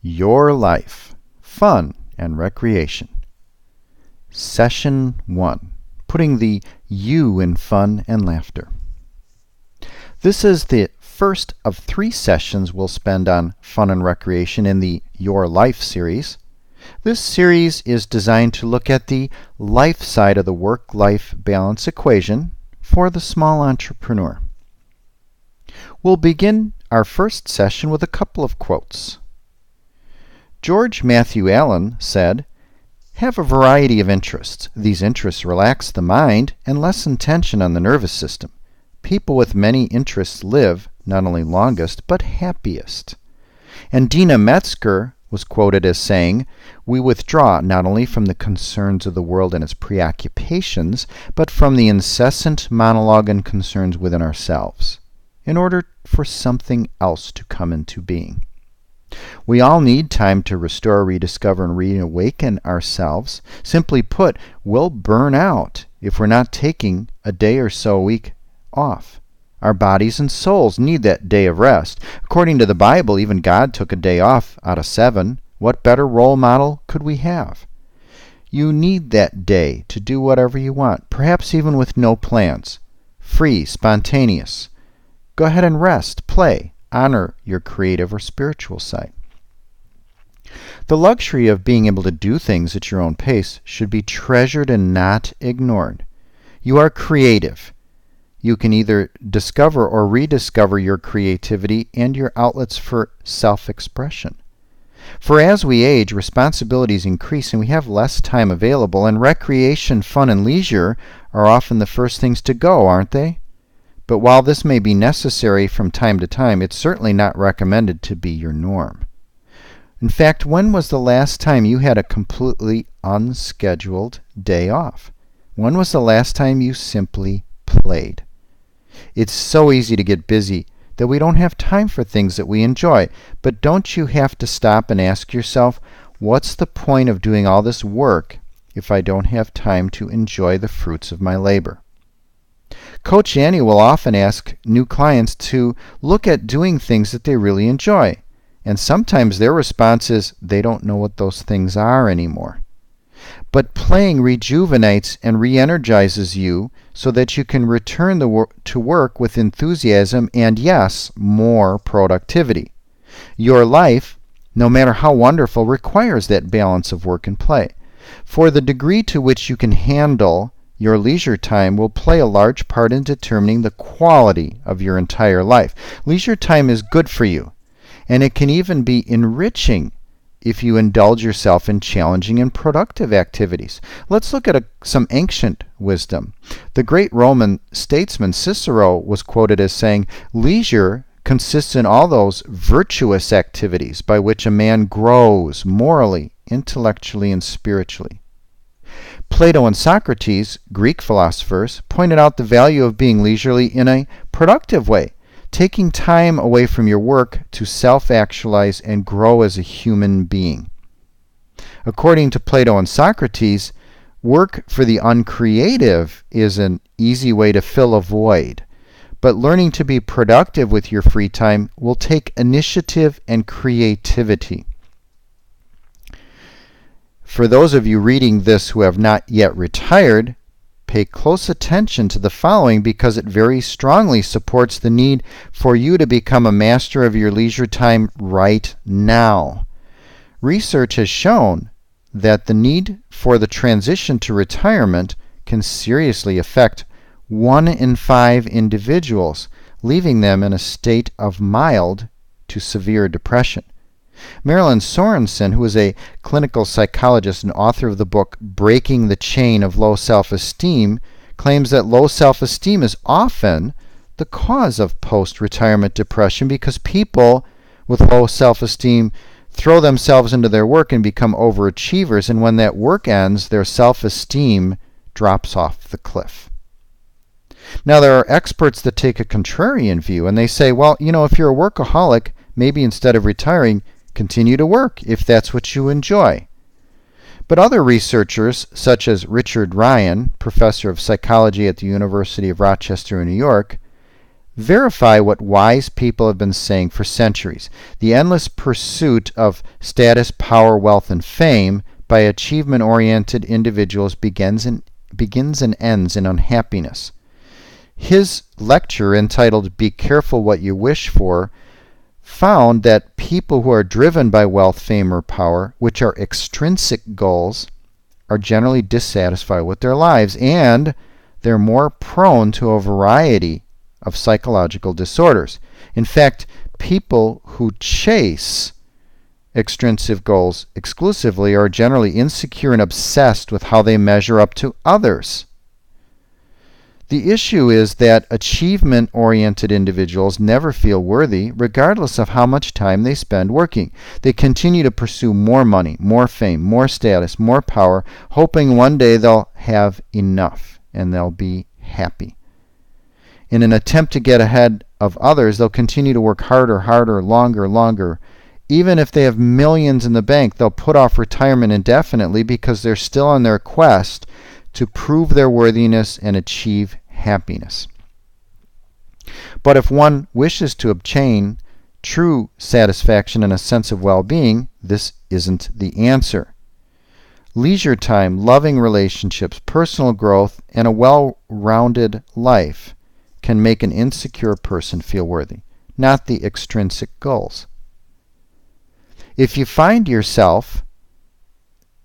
Your Life, Fun and Recreation. Session 1. Putting the you in fun and laughter. This is the first of 3 sessions we'll spend on fun and recreation in the Your Life series. This series is designed to look at the life side of the work-life balance equation for the small entrepreneur. We'll begin our first session with a couple of quotes. George Matthew Allen said, "Have a variety of interests. These interests relax the mind and lessen tension on the nervous system. People with many interests live not only longest, but happiest." And Dina Metzger was quoted as saying, "We withdraw not only from the concerns of the world and its preoccupations, but from the incessant monologue and concerns within ourselves, in order for something else to come into being." We all need time to restore, rediscover, and reawaken ourselves. Simply put, we'll burn out if we're not taking a day or so a week off. Our bodies and souls need that day of rest. According to the Bible, even God took a day off out of 7. What better role model could we have? You need that day to do whatever you want, perhaps even with no plans. Free, spontaneous. Go ahead and rest, play, honor your creative or spiritual side. The luxury of being able to do things at your own pace should be treasured and not ignored. You are creative. You can either discover or rediscover your creativity and your outlets for self-expression. For as we age, responsibilities increase and we have less time available, and recreation, fun, and leisure are often the first things to go, aren't they? But while this may be necessary from time to time, it's certainly not recommended to be your norm. In fact, when was the last time you had a completely unscheduled day off? When was the last time you simply played? It's so easy to get busy that we don't have time for things that we enjoy. But don't you have to stop and ask yourself, what's the point of doing all this work if I don't have time to enjoy the fruits of my labor? Coach Annie will often ask new clients to look at doing things that they really enjoy. And sometimes their response is they don't know what those things are anymore. But playing rejuvenates and re-energizes you so that you can return to work with enthusiasm and, yes, more productivity. Your life, no matter how wonderful, requires that balance of work and play. For the degree to which you can handle your leisure time will play a large part in determining the quality of your entire life. Leisure time is good for you, and it can even be enriching if you indulge yourself in challenging and productive activities. Let's look at some ancient wisdom. The great Roman statesman Cicero was quoted as saying, "Leisure consists in all those virtuous activities by which a man grows morally, intellectually, and spiritually." Plato and Socrates, Greek philosophers, pointed out the value of being leisurely in a productive way, taking time away from your work to self-actualize and grow as a human being. According to Plato and Socrates, work for the uncreative is an easy way to fill a void, but learning to be productive with your free time will take initiative and creativity. For those of you reading this who have not yet retired, pay close attention to the following because it very strongly supports the need for you to become a master of your leisure time right now. Research has shown that the need for the transition to retirement can seriously affect 1 in 5 individuals, leaving them in a state of mild to severe depression. Marilyn Sorensen, who is a clinical psychologist and author of the book Breaking the Chain of Low Self-Esteem, claims that low self-esteem is often the cause of post-retirement depression because people with low self-esteem throw themselves into their work and become overachievers, and when that work ends, their self-esteem drops off the cliff. Now, there are experts that take a contrarian view, and they say, well, if you're a workaholic, maybe instead of retiring, continue to work if that's what you enjoy. But other researchers, such as Richard Ryan, professor of psychology at the University of Rochester in New York, verify what wise people have been saying for centuries. The endless pursuit of status, power, wealth, and fame by achievement-oriented individuals begins and ends in unhappiness. His lecture, entitled "Be Careful What You Wish For," found that people who are driven by wealth, fame, or power, which are extrinsic goals, are generally dissatisfied with their lives, and they're more prone to a variety of psychological disorders. In fact, people who chase extrinsic goals exclusively are generally insecure and obsessed with how they measure up to others. The issue is that achievement-oriented individuals never feel worthy, regardless of how much time they spend working. They continue to pursue more money, more fame, more status, more power, hoping one day they'll have enough and they'll be happy. In an attempt to get ahead of others, they'll continue to work harder, longer. Even if they have millions in the bank, they'll put off retirement indefinitely because they're still on their quest to prove their worthiness and achieve happiness. But if one wishes to obtain true satisfaction and a sense of well-being, this isn't the answer. Leisure time, loving relationships, personal growth, and a well-rounded life can make an insecure person feel worthy, not the extrinsic goals. If you find yourself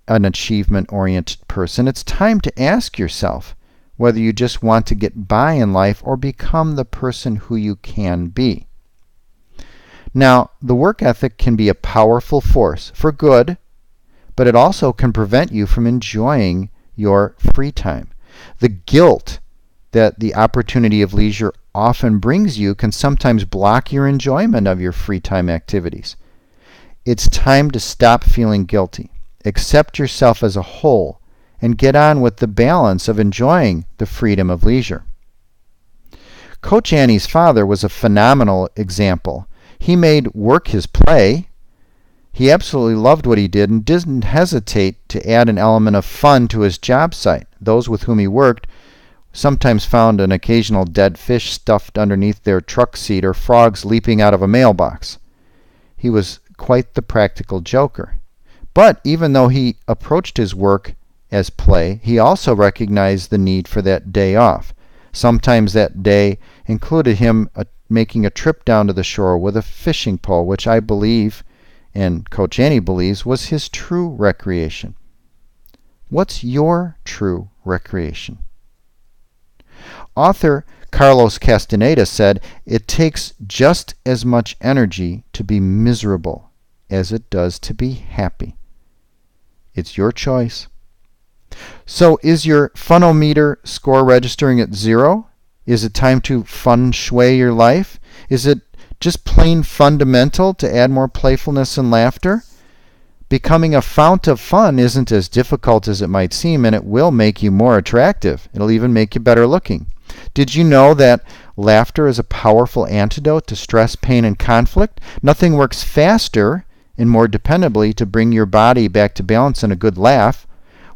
an achievement-oriented person, it's time to ask yourself whether you just want to get by in life or become the person who you can be. Now, the work ethic can be a powerful force for good, but it also can prevent you from enjoying your free time. The guilt that the opportunity of leisure often brings you can sometimes block your enjoyment of your free time activities. It's time to stop feeling guilty. Accept yourself as a whole and get on with the balance of enjoying the freedom of leisure. Coach Annie's father was a phenomenal example. He made work his play. He absolutely loved what he did and didn't hesitate to add an element of fun to his job site. Those with whom he worked sometimes found an occasional dead fish stuffed underneath their truck seat or frogs leaping out of a mailbox. He was quite the practical joker. But even though he approached his work as play, he also recognized the need for that day off. Sometimes that day included him making a trip down to the shore with a fishing pole, which I believe, and Coach Annie believes, was his true recreation. What's your true recreation? Author Carlos Castaneda said, "It takes just as much energy to be miserable as it does to be happy." It's your choice. So is your funometer score registering at 0? Is it time to feng shui your life? Is it just plain fundamental to add more playfulness and laughter? Becoming a fount of fun isn't as difficult as it might seem, and it will make you more attractive. It'll even make you better looking. Did you know that laughter is a powerful antidote to stress, pain, and conflict? Nothing works faster and more dependably to bring your body back to balance than a good laugh.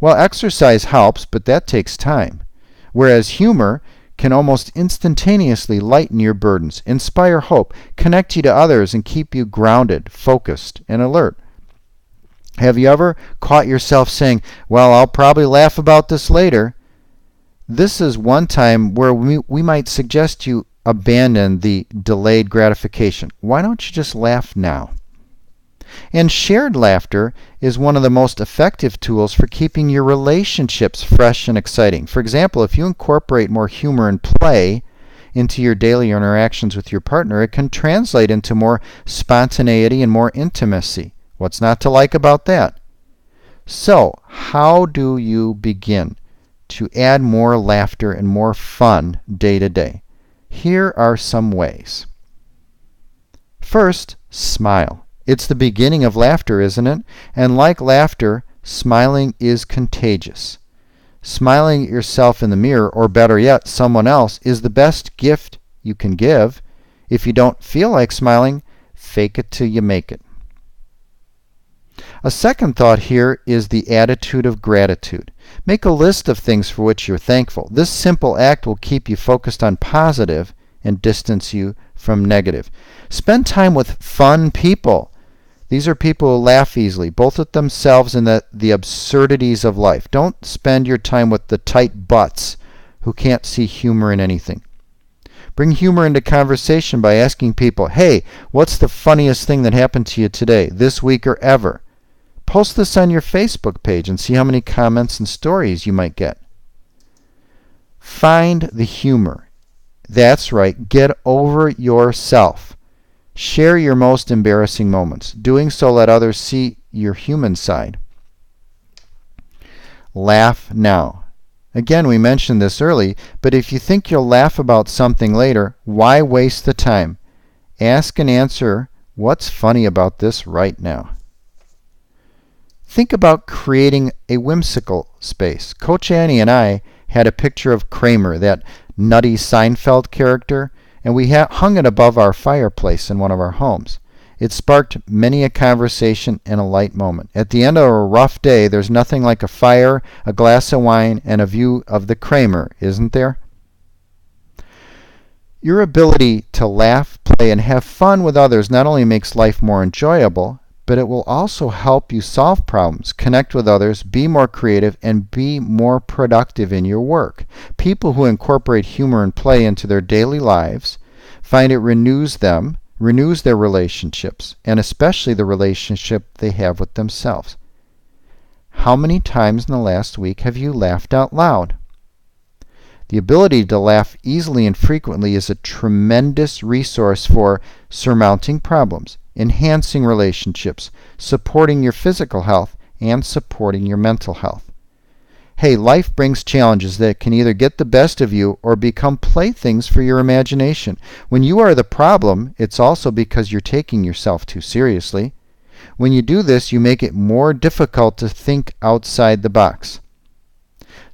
Well, exercise helps, but that takes time. Whereas humor can almost instantaneously lighten your burdens, inspire hope, connect you to others, and keep you grounded, focused, and alert. Have you ever caught yourself saying, "Well, I'll probably laugh about this later"? This is one time where we might suggest you abandon the delayed gratification. Why don't you just laugh now? And shared laughter is one of the most effective tools for keeping your relationships fresh and exciting. For example, if you incorporate more humor and play into your daily interactions with your partner, it can translate into more spontaneity and more intimacy. What's not to like about that? So, how do you begin to add more laughter and more fun day to day? Here are some ways. First, smile. It's the beginning of laughter, isn't it? And like laughter, smiling is contagious. Smiling at yourself in the mirror, or better yet, someone else, is the best gift you can give. If you don't feel like smiling, fake it till you make it. A second thought here is the attitude of gratitude. Make a list of things for which you're thankful. This simple act will keep you focused on positive and distance you from negative. Spend time with fun people. These are people who laugh easily, both at themselves and at the absurdities of life. Don't spend your time with the tight butts who can't see humor in anything. Bring humor into conversation by asking people, hey, what's the funniest thing that happened to you today, this week, or ever? Post this on your Facebook page and see how many comments and stories you might get. Find the humor. That's right, get over yourself. Share your most embarrassing moments. Doing so, let others see your human side. Laugh now. Again, we mentioned this early, but if you think you'll laugh about something later, why waste the time? Ask and answer, what's funny about this right now? Think about creating a whimsical space. Coach Annie and I had a picture of Kramer, that nutty Seinfeld character, and we hung it above our fireplace in one of our homes. It sparked many a conversation and a light moment. At the end of a rough day, there's nothing like a fire, a glass of wine, and a view of the Kramer, isn't there? Your ability to laugh, play, and have fun with others not only makes life more enjoyable, but it will also help you solve problems, connect with others, be more creative, and be more productive in your work. People who incorporate humor and play into their daily lives find it renews their relationships, and especially the relationship they have with themselves. How many times in the last week have you laughed out loud? The ability to laugh easily and frequently is a tremendous resource for surmounting problems, enhancing relationships, supporting your physical health, and supporting your mental health. Hey, life brings challenges that can either get the best of you or become playthings for your imagination. When you are the problem, it's also because you're taking yourself too seriously. When you do this, you make it more difficult to think outside the box.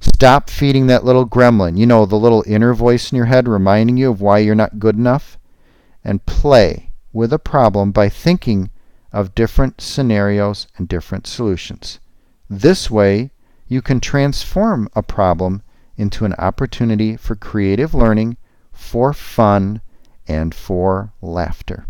Stop feeding that little gremlin, the little inner voice in your head reminding you of why you're not good enough, and play with a problem by thinking of different scenarios and different solutions. This way, you can transform a problem into an opportunity for creative learning, for fun, and for laughter.